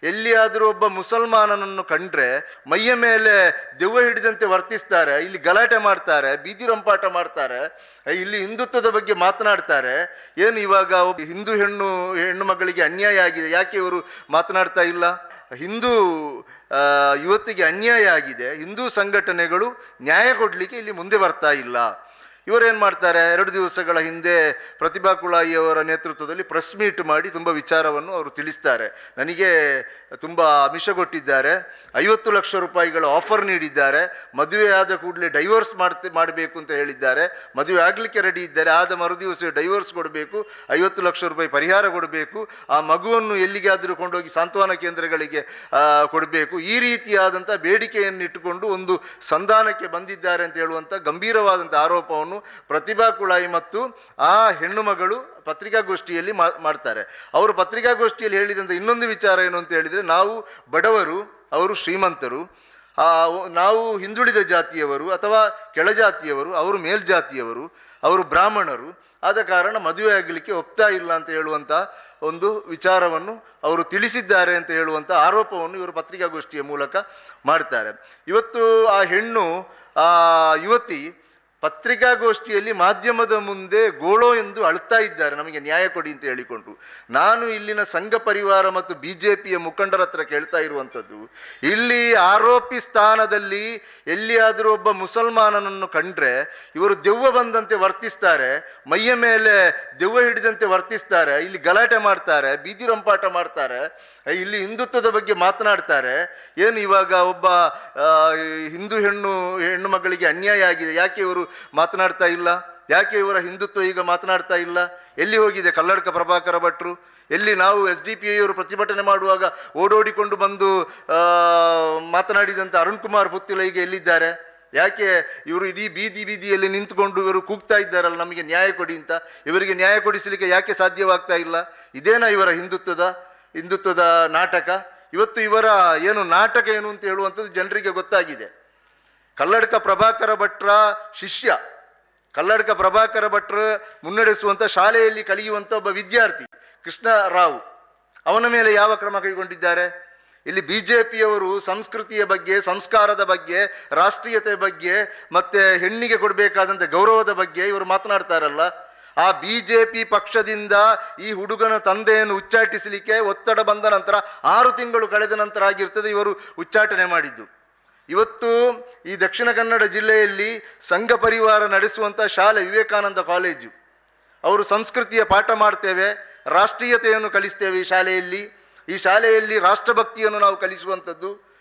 ಎಲ್ಲಿಯಾದರೂ ಒಬ್ಬ ಮುಸಲ್ಮಾನನನ್ನು ಕಂಡ್ರೆ ಮೈಯ ಮೇಲೆ ದೆವ್ವ ಹಿಡಿದಂತೆ ವರ್ತಿಸ್ತಾರೆ, ಇಲ್ಲಿ ಗಲಾಟೆ ಮಾಡ್ತಾರೆ, ಬೀದಿ ರಂಪಾಟ ಮಾಡ್ತಾರೆ, ಇಲ್ಲಿ ಹಿಂದುತ್ವದ ಬಗ್ಗೆ ಮಾತನಾಡ್ತಾರೆ. ಏನು ಇವಾಗ ಹಿಂದೂ ಹೆಣ್ಣು ಮಗಳಿಗೆ ಅನ್ಯಾಯ ಆಗಿದೆ, ಯಾಕೆ ಇವರು ಮಾತನಾಡ್ತಾ ಇಲ್ಲ? ಹಿಂದೂ ಯುವತಿಗೆ ಅನ್ಯಾಯ ಆಗಿದೆ, ಹಿಂದೂ ಸಂಘಟನೆಗಳು ನ್ಯಾಯ ಕೊಡಲಿಕ್ಕೆ ಇಲ್ಲಿ ಮುಂದೆ ಬರ್ತಾ ಇಲ್ಲ. ಇವರೇನು ಮಾಡ್ತಾರೆ, 2 ದಿವಸಗಳ ಹಿಂದೆ ಪ್ರತಿಭಾ ಕುಳಾಯಿಯವರ ನೇತೃತ್ವದಲ್ಲಿ ಪ್ರೆಸ್ ಮೀಟ್ ಮಾಡಿ ತುಂಬ ವಿಚಾರವನ್ನು ಅವರು ತಿಳಿಸ್ತಾರೆ. ನನಗೆ ತುಂಬ ಆಮಿಷಗೊಟ್ಟಿದ್ದಾರೆ, 50 ಲಕ್ಷ ರೂಪಾಯಿಗಳ ಆಫರ್ ನೀಡಿದ್ದಾರೆ, ಮದುವೆ ಆದ ಕೂಡಲೇ ಡೈವೋರ್ಸ್ ಮಾಡಬೇಕು ಅಂತ ಹೇಳಿದ್ದಾರೆ, ಮದುವೆ ಆಗಲಿಕ್ಕೆ ರೆಡಿ ಇದ್ದಾರೆ, ಆದ ಮರುದಿವಸ ಡೈವೋರ್ಸ್ ಕೊಡಬೇಕು, 50 ಲಕ್ಷ ರೂಪಾಯಿ ಪರಿಹಾರ ಕೊಡಬೇಕು, ಆ ಮಗುವನ್ನು ಎಲ್ಲಿಗಾದರೂ ಕೊಂಡೋಗಿ ಸಾಂತ್ವನ ಕೇಂದ್ರಗಳಿಗೆ ಕೊಡಬೇಕು, ಈ ರೀತಿಯಾದಂಥ ಬೇಡಿಕೆಯನ್ನು ಇಟ್ಟುಕೊಂಡು ಒಂದು ಸಂಧಾನಕ್ಕೆ ಬಂದಿದ್ದಾರೆ ಅಂತ ಹೇಳುವಂಥ ಗಂಭೀರವಾದಂಥ ಆರೋಪವನ್ನು ಪ್ರತಿಭಾ ಕುಳಾಯಿ ಮತ್ತು ಆ ಹೆಣ್ಣು ಮಗಳು ಪತ್ರಿಕಾಗೋಷ್ಠಿಯಲ್ಲಿ ಮಾಡ್ತಾರೆ. ಅವರು ಪತ್ರಿಕಾಗೋಷ್ಠಿಯಲ್ಲಿ ಹೇಳಿದಂಥ ಇನ್ನೊಂದು ವಿಚಾರ ಏನು ಅಂತ ಹೇಳಿದರೆ, ನಾವು ಬಡವರು, ಅವರು ಶ್ರೀಮಂತರು, ನಾವು ಹಿಂದುಳಿದ ಜಾತಿಯವರು ಅಥವಾ ಕೆಳಜಾತಿಯವರು, ಅವರು ಮೇಲ್ಜಾತಿಯವರು, ಅವರು ಬ್ರಾಹ್ಮಣರು, ಆದ ಕಾರಣ ಮದುವೆ ಆಗಲಿಕ್ಕೆ ಒಪ್ತಾ ಇಲ್ಲ ಅಂತ ಹೇಳುವಂಥ ಒಂದು ವಿಚಾರವನ್ನು ಅವರು ತಿಳಿಸಿದ್ದಾರೆ ಅಂತ ಹೇಳುವಂಥ ಆರೋಪವನ್ನು ಇವರು ಪತ್ರಿಕಾಗೋಷ್ಠಿಯ ಮೂಲಕ ಮಾಡ್ತಾರೆ. ಇವತ್ತು ಆ ಯುವತಿ ಪತ್ರಿಕಾಗೋಷ್ಠಿಯಲ್ಲಿ ಮಾಧ್ಯಮದ ಮುಂದೆ ಗೋಳೋ ಎಂದು ಅಳ್ತಾ ಇದ್ದಾರೆ, ನಮಗೆ ನ್ಯಾಯ ಕೊಡಿ ಅಂತ ಹೇಳಿಕೊಂಡು. ನಾನು ಇಲ್ಲಿನ ಸಂಘ ಪರಿವಾರ ಮತ್ತು BJPಯ ಮುಖಂಡರ ಹತ್ರ ಕೇಳ್ತಾ ಇರುವಂಥದ್ದು, ಇಲ್ಲಿ ಆರೋಪಿ ಸ್ಥಾನದಲ್ಲಿ ಎಲ್ಲಿಯಾದರೂ ಒಬ್ಬ ಮುಸಲ್ಮಾನನನ್ನು ಕಂಡ್ರೆ ಇವರು ದೆವ್ವ ಬಂದಂತೆ ವರ್ತಿಸ್ತಾರೆ, ಮೈಯ ಮೇಲೆ ದೆವ್ವ ಹಿಡಿದಂತೆ ವರ್ತಿಸ್ತಾರೆ, ಇಲ್ಲಿ ಗಲಾಟೆ ಮಾಡ್ತಾರೆ, ಬೀದಿ ರಂಪಾಟ ಮಾಡ್ತಾರೆ, ಇಲ್ಲಿ ಹಿಂದುತ್ವದ ಬಗ್ಗೆ ಮಾತನಾಡ್ತಾರೆ. ಏನು ಇವಾಗ ಒಬ್ಬ ಹಿಂದೂ ಹೆಣ್ಣು ಮಗಳಿಗೆ ಅನ್ಯಾಯ ಆಗಿದೆ, ಯಾಕೆ ಇವರು ಮಾತನಾಡ್ತಾ ಇಲ್ಲ? ಯಾಕೆ ಇವರ ಹಿಂದುತ್ವ ಈಗ ಮಾತನಾಡ್ತಾ ಇಲ್ಲ? ಎಲ್ಲಿ ಹೋಗಿದೆ ಕಲ್ಲಡ್ಕ ಪ್ರಭಾಕರ ಭಟ್ರು? ಎಲ್ಲಿ ನಾವು SDPI ಅವರು ಪ್ರತಿಭಟನೆ ಮಾಡುವಾಗ ಓಡೋಡಿಕೊಂಡು ಬಂದು ಮಾತನಾಡಿದಂಥ ಅರುಣ್ ಕುಮಾರ್ ಪುತ್ತಿಲ ಈಗ ಎಲ್ಲಿದ್ದಾರೆ? ಯಾಕೆ ಇವರು ಇಡೀ ಬೀದಿಯಲ್ಲಿ ನಿಂತುಕೊಂಡು ಇವರು ಕೂಗ್ತಾ ಇದ್ದಾರಲ್ಲ ನಮಗೆ ನ್ಯಾಯ ಕೊಡಿ ಅಂತ? ಇವರಿಗೆ ನ್ಯಾಯ ಕೊಡಿಸಲಿಕ್ಕೆ ಯಾಕೆ ಸಾಧ್ಯವಾಗ್ತಾ ಇಲ್ಲ? ಇದೇನಾ ಇವರ ಹಿಂದುತ್ವದ ನಾಟಕ? ಇವತ್ತು ಇವರ ನಾಟಕ ಏನು ಅಂತ ಹೇಳುವಂಥದ್ದು ಜನರಿಗೆ ಗೊತ್ತಾಗಿದೆ. ಕಲ್ಲಡ್ಕ ಪ್ರಭಾಕರ ಭಟ್ರ ಶಿಷ್ಯ, ಕಲ್ಲಡ್ಕ ಪ್ರಭಾಕರ ಭಟ್ರ ಮುನ್ನಡೆಸುವಂಥ ಶಾಲೆಯಲ್ಲಿ ಕಲಿಯುವಂಥ ಒಬ್ಬ ವಿದ್ಯಾರ್ಥಿ ಕೃಷ್ಣರಾವ್, ಅವನ ಮೇಲೆ ಯಾವ ಕ್ರಮ ಕೈಗೊಂಡಿದ್ದಾರೆ? ಇಲ್ಲಿ BJPಯವರು ಸಂಸ್ಕೃತಿಯ ಬಗ್ಗೆ, ಸಂಸ್ಕಾರದ ಬಗ್ಗೆ, ರಾಷ್ಟ್ರೀಯತೆ ಬಗ್ಗೆ ಮತ್ತು ಹೆಣ್ಣಿಗೆ ಕೊಡಬೇಕಾದಂಥ ಗೌರವದ ಬಗ್ಗೆ ಇವರು ಮಾತನಾಡ್ತಾರಲ್ಲ, ಆ BJP ಪಕ್ಷದಿಂದ ಈ ಹುಡುಗನ ತಂದೆಯನ್ನು ಉಚ್ಚಾಟಿಸಲಿಕ್ಕೆ ಒತ್ತಡ ಬಂದ ನಂತರ 6 ತಿಂಗಳು ಕಳೆದ ನಂತರ ಆಗಿರ್ತದೆ ಇವರು ಉಚ್ಚಾಟನೆ ಮಾಡಿದ್ದು. ಇವತ್ತು ಈ ದಕ್ಷಿಣ ಕನ್ನಡ ಜಿಲ್ಲೆಯಲ್ಲಿ ಸಂಘ ಪರಿವಾರ ನಡೆಸುವಂಥ ಶಾಲೆ ವಿವೇಕಾನಂದ ಕಾಲೇಜು, ಅವರು ಸಂಸ್ಕೃತಿಯ ಪಾಠ ಮಾಡ್ತೇವೆ, ರಾಷ್ಟ್ರೀಯತೆಯನ್ನು ಕಲಿಸ್ತೇವೆ ಈ ಶಾಲೆಯಲ್ಲಿ ರಾಷ್ಟ್ರಭಕ್ತಿಯನ್ನು ನಾವು ಕಲಿಸುವಂಥದ್ದು.